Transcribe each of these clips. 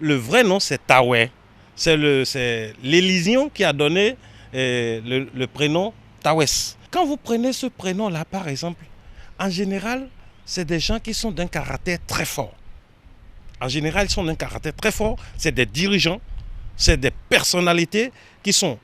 Le vrai nom, c'est Tawè. C'est l'élision qui a donné le prénom Tawès. Quand vous prenez ce prénom-là, par exemple, en général, c'est des gens qui sont d'un caractère très fort. En général, ils sont d'un caractère très fort. C'est des dirigeants, c'est des personnalités qui sont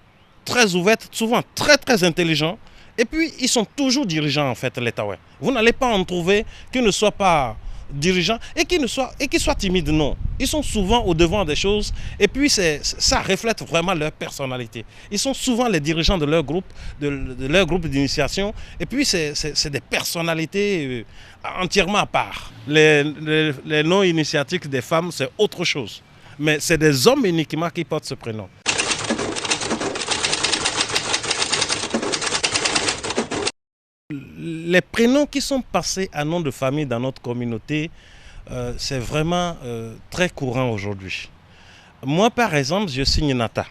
très ouvertes, souvent très très intelligents. Et puis, ils sont toujours dirigeants, en fait, les Tawè. Vous n'allez pas en trouver qui ne soient pas dirigeants et qui soient timides, non. Ils sont souvent au devant des choses et puis ça reflète vraiment leur personnalité. Ils sont souvent les dirigeants de leur groupe, de leur groupe d'initiation et puis c'est des personnalités entièrement à part. Les noms initiatiques des femmes, c'est autre chose. Mais c'est des hommes uniquement qui portent ce prénom. Les prénoms qui sont passés à nom de famille dans notre communauté, c'est vraiment très courant aujourd'hui. Moi, par exemple, je signe Nata.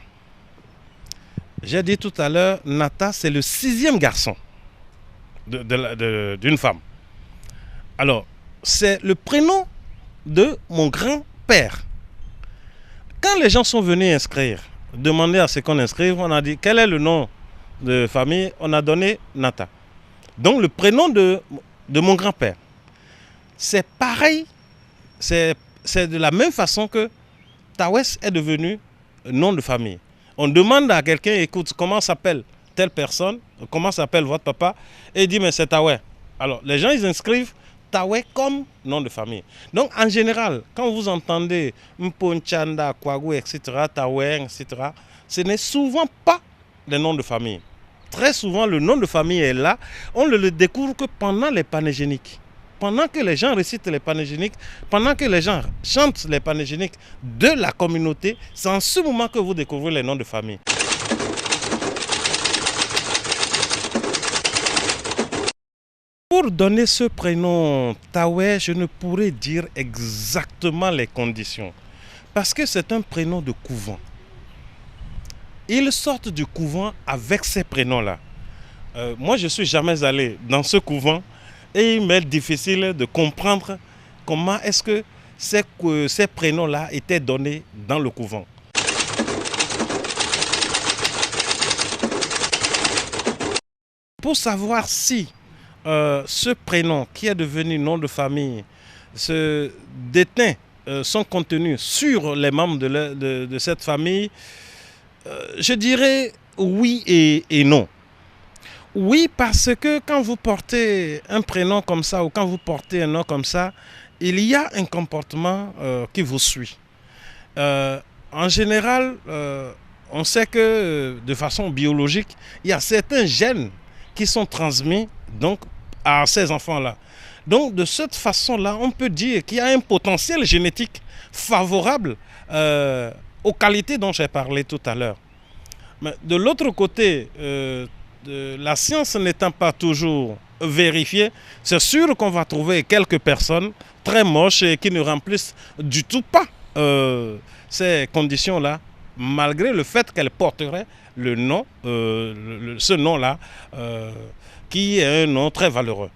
J'ai dit tout à l'heure, Nata, c'est le 6e garçon d'une femme. Alors, c'est le prénom de mon grand-père. Quand les gens sont venus inscrire, demander à ce qu'on inscrive, on a dit quel est le nom de famille, on a donné Nata. Donc le prénom de mon grand-père, c'est pareil, c'est de la même façon que Tawès est devenu nom de famille. On demande à quelqu'un, écoute, comment s'appelle telle personne, comment s'appelle votre papa, et il dit, mais c'est Tawè. Alors les gens, ils inscrivent Tawè comme nom de famille. Donc en général, quand vous entendez Mponchanda, Kwagou, etc., Tawè, etc., ce n'est souvent pas des noms de famille. Très souvent, le nom de famille est là. On ne le découvre que pendant les panégéniques. Pendant que les gens récitent les panégéniques, pendant que les gens chantent les panégéniques de la communauté, c'est en ce moment que vous découvrez les noms de famille. Pour donner ce prénom Tawè, je ne pourrais dire exactement les conditions. Parce que c'est un prénom de couvent. Ils sortent du couvent avec ces prénoms-là. Moi, je ne suis jamais allé dans ce couvent et il m'est difficile de comprendre comment est-ce que ces prénoms-là étaient donnés dans le couvent. Pour savoir si ce prénom qui est devenu nom de famille se détient son contenu sur les membres de cette famille, je dirais oui et non. Oui, parce que quand vous portez un prénom comme ça ou quand vous portez un nom comme ça, il y a un comportement qui vous suit. En général, on sait que de façon biologique, il y a certains gènes qui sont transmis donc, à ces enfants-là. Donc de cette façon-là, on peut dire qu'il y a un potentiel génétique favorable aux qualités dont j'ai parlé tout à l'heure. Mais de l'autre côté, la science n'étant pas toujours vérifiée, c'est sûr qu'on va trouver quelques personnes très moches et qui ne remplissent du tout pas ces conditions-là, malgré le fait qu'elles porteraient le nom, ce nom-là, qui est un nom très valeureux.